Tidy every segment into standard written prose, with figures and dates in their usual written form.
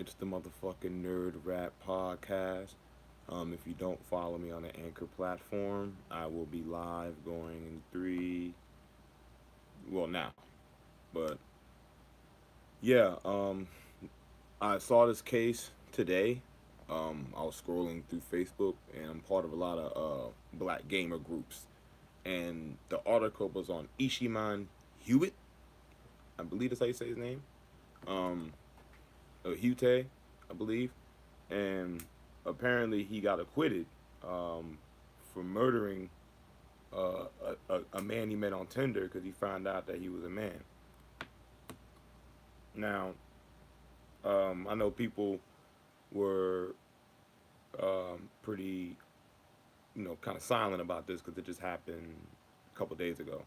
It's the motherfucking Nerd Rap Podcast. If you don't follow me on the Anchor platform, I will be live going in three. Well, now, but yeah. I saw this case today. I was scrolling through Facebook, and I'm part of a lot of black gamer groups. And the article was on Ishiman Hewitt. I believe that's how you say his name. Um, eute, I believe, and apparently he got acquitted for murdering a man he met on Tinder because he found out that he was a man. Now, I know people were pretty, kind of silent about this because it just happened a couple days ago.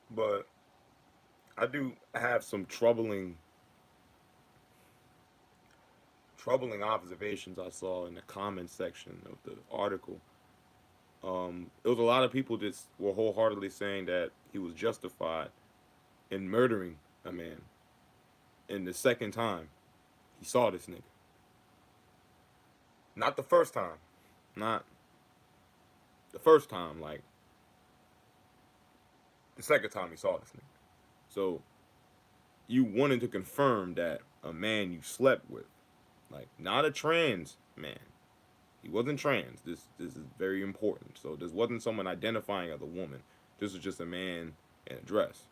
But I do have some troubling observations I saw in the comments section of the article. It was a lot of people just were wholeheartedly saying that he was justified in murdering a man. And the second time he saw this nigga, not the first time, not the first time, like the second time he saw this nigga. So you wanted to confirm that a man you slept with, like not a trans man. He wasn't trans. This is very important. So this wasn't someone identifying as a woman. This was just a man in a dress.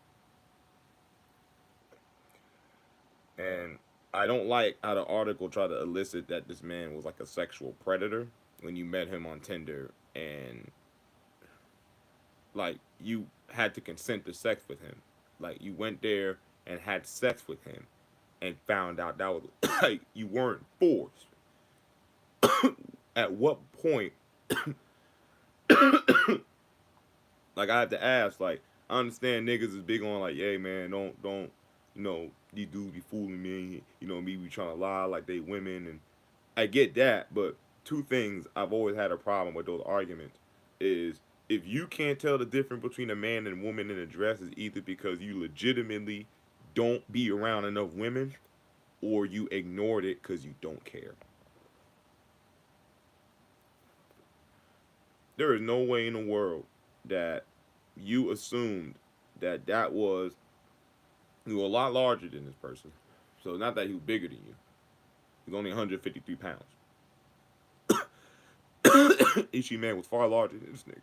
And I don't like how the article tried to elicit that this man was like a sexual predator when you met him on Tinder and like you had to consent to sex with him. Like you went there and had sex with him and found out that was like you weren't forced. At what point like I have to ask, like, I understand niggas is big on like, hey man, don't these dudes be fooling me, me be trying to lie like they women and I get that, but two things I've always had a problem with those arguments is if you can't tell the difference between a man and woman in a dress is either because you legitimately don't be around enough women or you ignored it because you don't care. There is no way in the world that you assumed that that was you were a lot larger than this person. So not that he was bigger than you. He's only 153 pounds. Ishimemen was far larger than this nigga.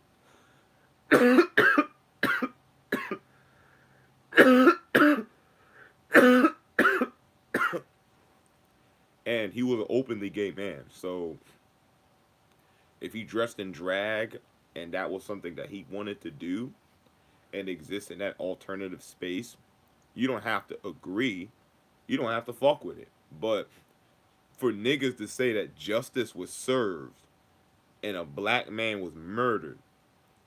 And he was an openly gay man. So if he dressed in drag and that was something that he wanted to do and exist in that alternative space, you don't have to agree. You don't have to fuck with it. But for niggas to say that justice was served and a black man was murdered,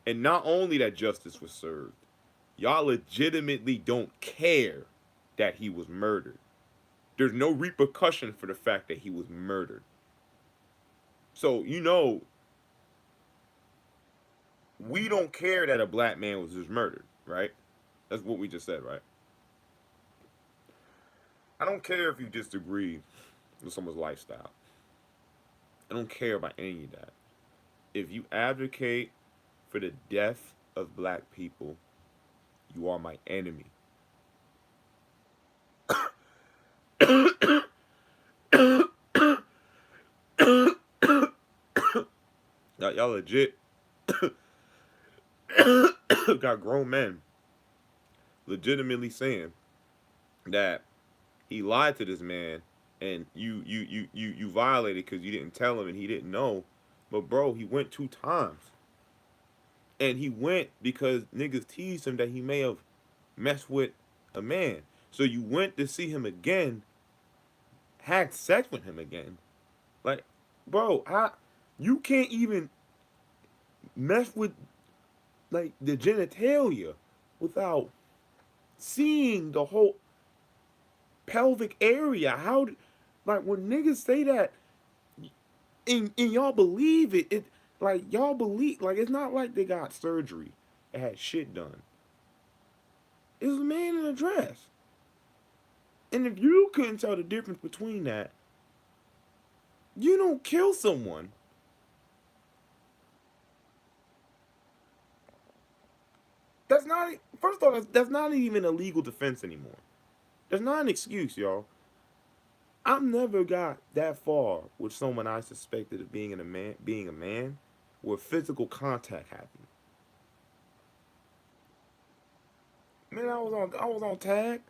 and not only that justice was served, y'all legitimately don't care that he was murdered. There's no repercussion for the fact that he was murdered. So, we don't care that a black man was just murdered, right? That's what we just said, right? I don't care if you disagree with someone's lifestyle. I don't care about any of that. If you advocate for the death of black people, you are my enemy. Y'all legit got grown men legitimately saying that he lied to this man and you violated because you didn't tell him and he didn't know. But bro, he went 2 times. And he went because niggas teased him that he may have messed with a man. So you went to see him again, had sex with him again. Like, bro, you can't even mess with like the genitalia without seeing the whole pelvic area. Like when niggas say that and y'all believe it, like y'all believe like it's not like they got surgery and had shit done. It was a man in a dress. And if you couldn't tell the difference between that, you don't kill someone. That's not, first off, that's not even a legal defense anymore. That's not an excuse, y'all. I've never got that far with someone I suspected of being a man, where physical contact happened. Man, I was on tag.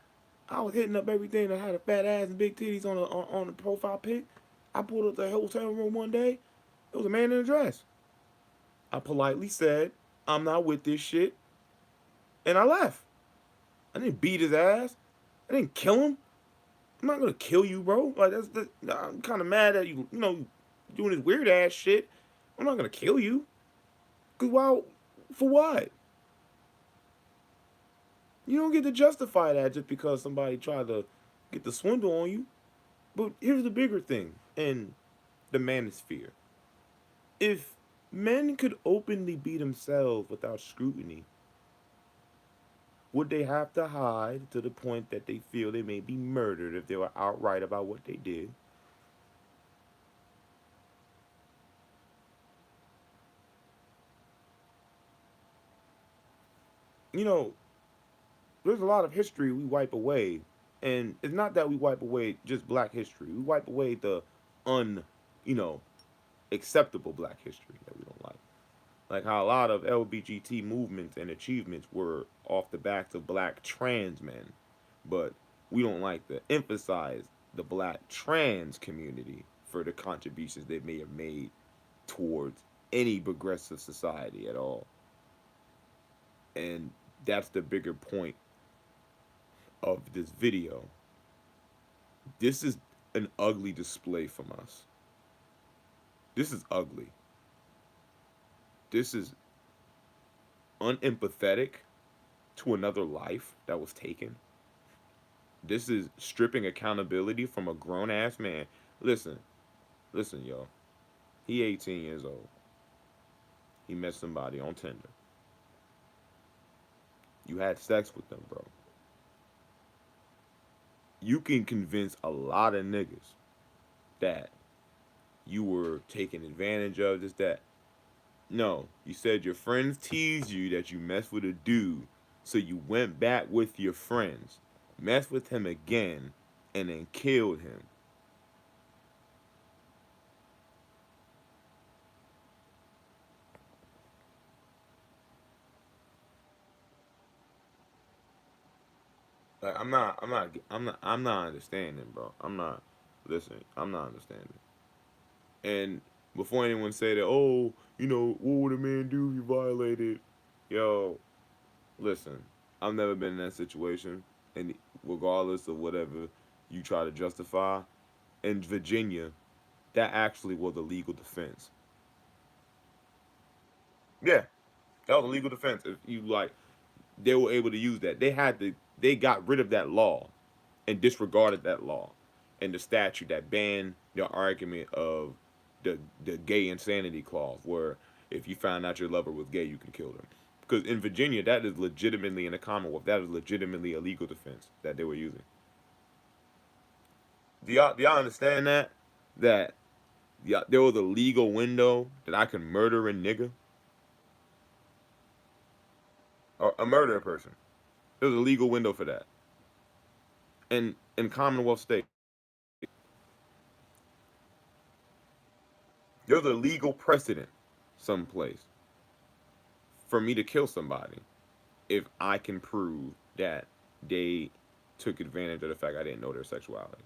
I was hitting up everything that had a fat ass and big titties on the profile pic. I pulled up the hotel room one day. It was a man in a dress. I politely said, "I'm not with this shit," and I left. I didn't beat his ass. I didn't kill him. I'm not gonna kill you, bro. Like I'm kind of mad at you. Doing this weird ass shit. I'm not gonna kill you. Cause why? For what? You don't get to justify that just because somebody tried to get the swindle on you. But here's the bigger thing in the manosphere. If men could openly be themselves without scrutiny, would they have to hide to the point that they feel they may be murdered if they were outright about what they did? You know, there's a lot of history we wipe away. And it's not that we wipe away just black history. We wipe away the un, you know, acceptable black history that we don't like. Like how a lot of LBGT movements and achievements were off the backs of black trans men. But we don't like to emphasize the black trans community for the contributions they may have made towards any progressive society at all. And that's the bigger point of this video. This is an ugly display from us. This is ugly. This is unempathetic to another life that was taken. This is stripping accountability from a grown ass man. Listen, listen, yo. He 18 years old. He met somebody on Tinder. You had sex with them, bro. You can convince a lot of niggas that you were taken advantage of, this, that. No, you said your friends teased you that you messed with a dude, so you went back with your friends, messed with him again, and then killed him. Like I'm not understanding, bro. I'm not listening. I'm not understanding. And before anyone say that, oh, what would a man do if you violated? Yo, listen, I've never been in that situation, and regardless of whatever you try to justify, in Virginia, that actually was a legal defense. Yeah, that was a legal defense. If you like, they were able to use that. They got rid of that law and disregarded that law and the statute that banned the argument of the gay insanity clause, where if you found out your lover was gay, you can kill them. Because in Virginia, that is legitimately in the Commonwealth. That is legitimately a legal defense that they were using. Do y'all understand that? That yeah, there was a legal window that I can murder a nigga or a murder a person. There's a legal window for that. In Commonwealth state, there's a legal precedent someplace for me to kill somebody if I can prove that they took advantage of the fact I didn't know their sexuality.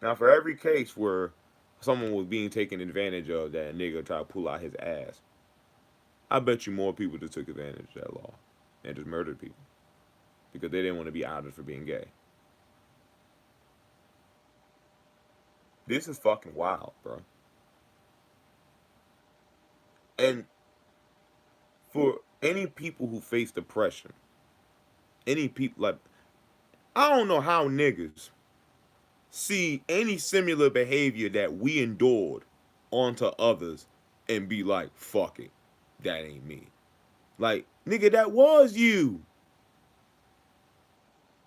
Now, for every case where someone was being taken advantage of, that nigga tried to pull out his ass, I bet you more people just took advantage of that law and just murdered people because they didn't want to be outed for being gay. This is fucking wild, bro. And for any people who face depression, any people like, I don't know how niggas see any similar behavior that we endured onto others and be like, fuck it, that ain't me. Like, nigga, that was you.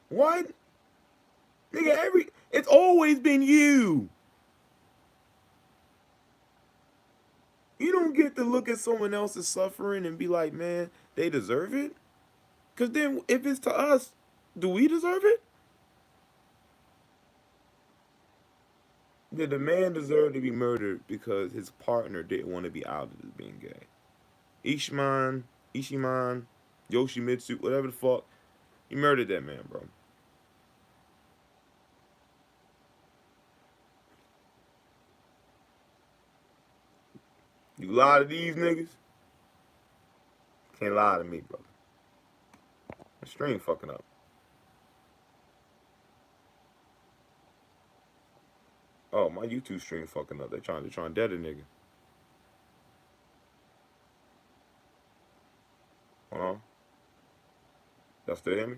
What? Nigga, it's always been you. You don't get to look at someone else's suffering and be like, man, they deserve it. Cause then if it's to us, do we deserve it? Did the man deserve to be murdered because his partner didn't want to be outed as being gay? Ishman, Ishiman, Yoshimitsu, whatever the fuck, he murdered that man, bro. You lie to these niggas, can't lie to me, brother. The stream fucking up. Oh, my YouTube stream fucking up. They trying to dead a nigga. Hold on. Y'all still hear me?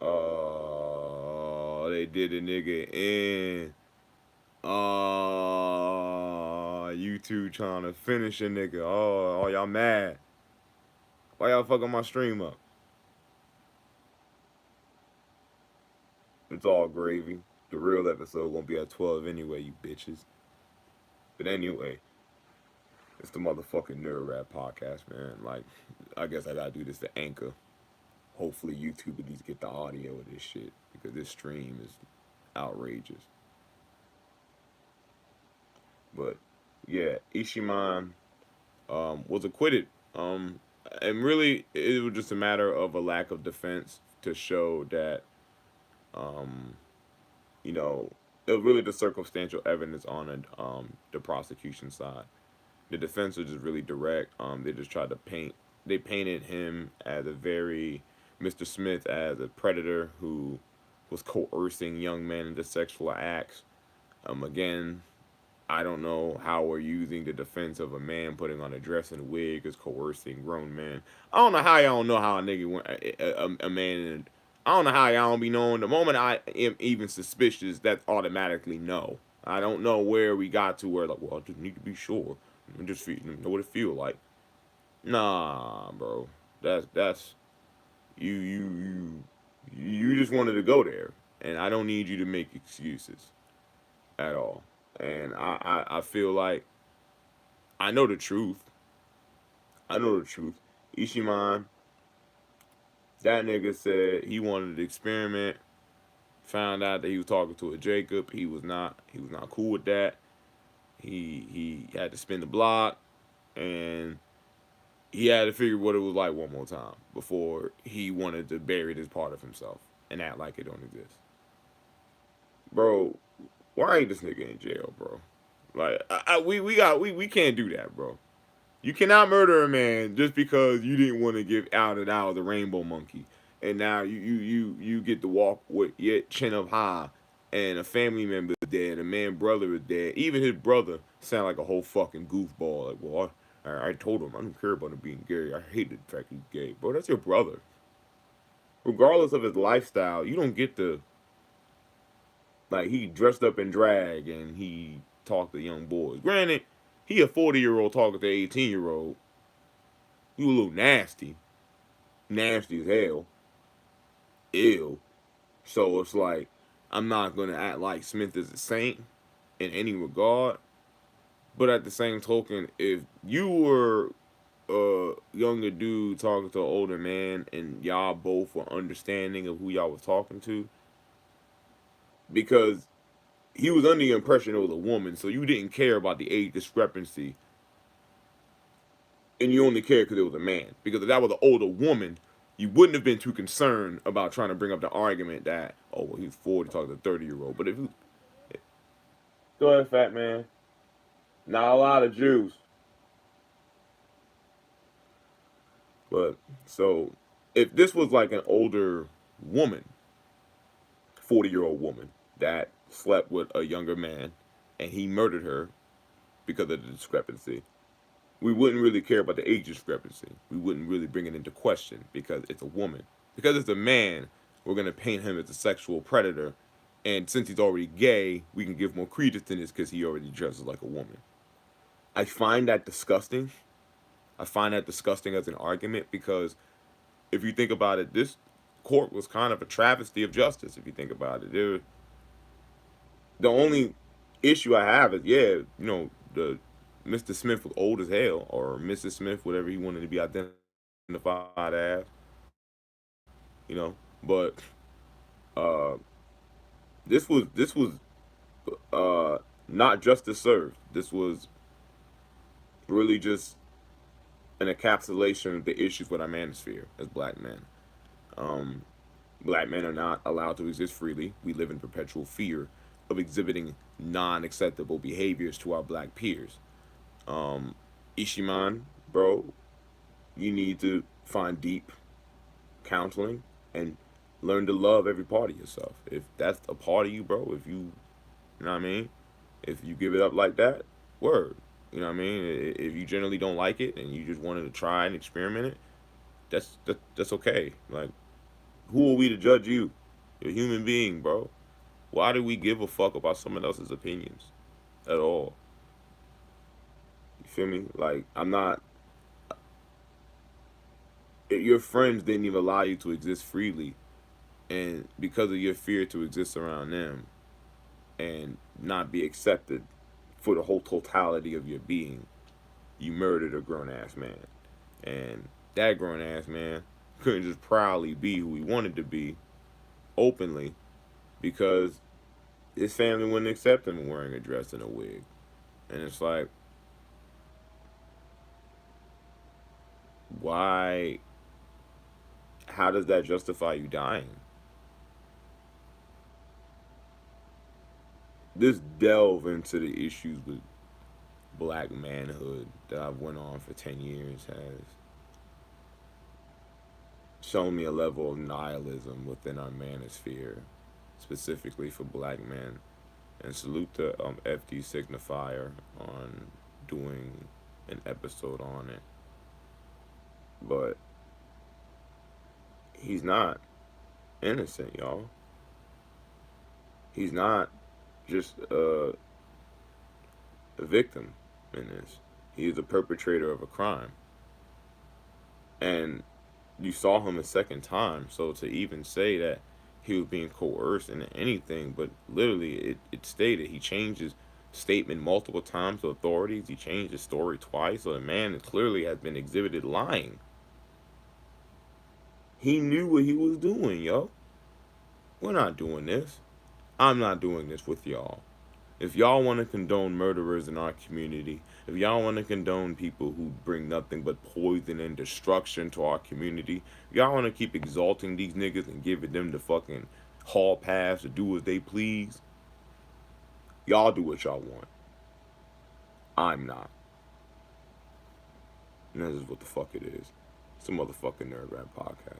Oh, they did a nigga in. Oh, YouTube trying to finish a nigga. Oh, y'all mad. Why y'all fucking my stream up? It's all gravy. The real episode gonna be at 12 anyway, you bitches. But anyway, it's the motherfucking Nerd Rap podcast, man. Like, I guess I gotta do this to Anchor. Hopefully YouTube at least get the audio of this shit because this stream is outrageous. But yeah, Ishiman was acquitted. And really, it was just a matter of a lack of defense to show that, um, you know, it was really the circumstantial evidence on the prosecution side. The defense was just really direct. They just tried to they painted him as a very, Mr. Smith as a predator who was coercing young men into sexual acts. Again, I don't know how we're using the defense of a man putting on a dress and a wig as coercing grown men. I don't know how y'all don't know how a nigga went, a man. I don't know how y'all don't be knowing. The moment I am even suspicious, that's automatically no. I don't know where we got to where like, well, I just need to be sure. I just know what it feel like. Nah, bro. That's you just wanted to go there, and I don't need you to make excuses at all. And I feel like I know the truth. I know the truth. Ishiman, that nigga said he wanted to experiment. Found out that he was talking to a Jacob. He was not cool with that. He had to spin the block, and he had to figure what it was like one more time before he wanted to bury this part of himself and act like it don't exist. Bro, why ain't this nigga in jail, bro? Like we can't do that, bro. You cannot murder a man just because you didn't want to give out and out the rainbow monkey, and now you get to walk with your chin up high, and a family member is dead, a man brother is dead. Even his brother sound like a whole fucking goofball. Like, well, I told him I don't care about him being gay. I hate the fact he's gay, bro. That's your brother. Regardless of his lifestyle, you don't get to like he dressed up in drag and he talked to young boys. Granted, he a 40-year-old talking to 18-year-old. You a little nasty. Nasty as hell. Ill. So it's like, I'm not going to act like Smith is a saint in any regard. But at the same token, if you were a younger dude talking to an older man and y'all both were understanding of who y'all was talking to, because he was under the impression it was a woman, so you didn't care about the age discrepancy and you only cared because it was a man. Because if that was an older woman, you wouldn't have been too concerned about trying to bring up the argument that, oh, well, he's 40 talking to a 30-year-old. But if you. Go ahead, fat man. Not a lot of Jews. But, so, if this was like an older woman, 40-year-old woman, that slept with a younger man and he murdered her because of the discrepancy, we wouldn't really care about the age discrepancy. We wouldn't really bring it into question because it's a woman. Because it's a man, we're going to paint him as a sexual predator. And since he's already gay, we can give more credence to this because he already dresses like a woman. I find that disgusting. I find that disgusting as an argument because if you think about it, this court was kind of a travesty of justice if you think about it. The only issue I have is, yeah, the Mr. Smith was old as hell, or Mrs. Smith, whatever he wanted to be identified as, but uh, this was uh, not justice served. This was really just an encapsulation of the issues with our manosphere as black men. Um, Black men are not allowed to exist freely. We live in perpetual fear of exhibiting non-acceptable behaviors to our black peers. Um, Ishiman, bro, you need to find deep counseling and learn to love every part of yourself. If that's a part of you, bro, if you know what I mean? If you give it up like that, word. You know what I mean? If you generally don't like it and you just wanted to try and experiment it, that's okay. Like, who are we to judge you? You're a human being, bro. Why do we give a fuck about someone else's opinions at all? You feel me? Like, I'm not. Your friends didn't even allow you to exist freely, and because of your fear to exist around them and not be accepted for the whole totality of your being, you murdered a grown ass man. And that grown ass man couldn't just proudly be who he wanted to be openly because his family wouldn't accept him wearing a dress and a wig. And it's like, why? How does that justify you dying? This delve into the issues with black manhood that I've went on for 10 years has shown me a level of nihilism within our manosphere, specifically for black men. And salute to FD Signifier on doing an episode on it. But he's not innocent, y'all. He's not just a victim in this. He is a perpetrator of a crime. And you saw him a second time, so to even say that he was being coerced into anything, but literally it stated he changed his statement multiple times to authorities. He changed his story twice, so the man clearly has been exhibited lying. He knew what he was doing, yo. We're not doing this. I'm not doing this with y'all. If y'all want to condone murderers in our community, if y'all want to condone people who bring nothing but poison and destruction to our community, if y'all want to keep exalting these niggas and giving them the fucking hall pass to do as they please, y'all do what y'all want. I'm not. And this is what the fuck it is. It's a motherfucking Nerd Rap podcast.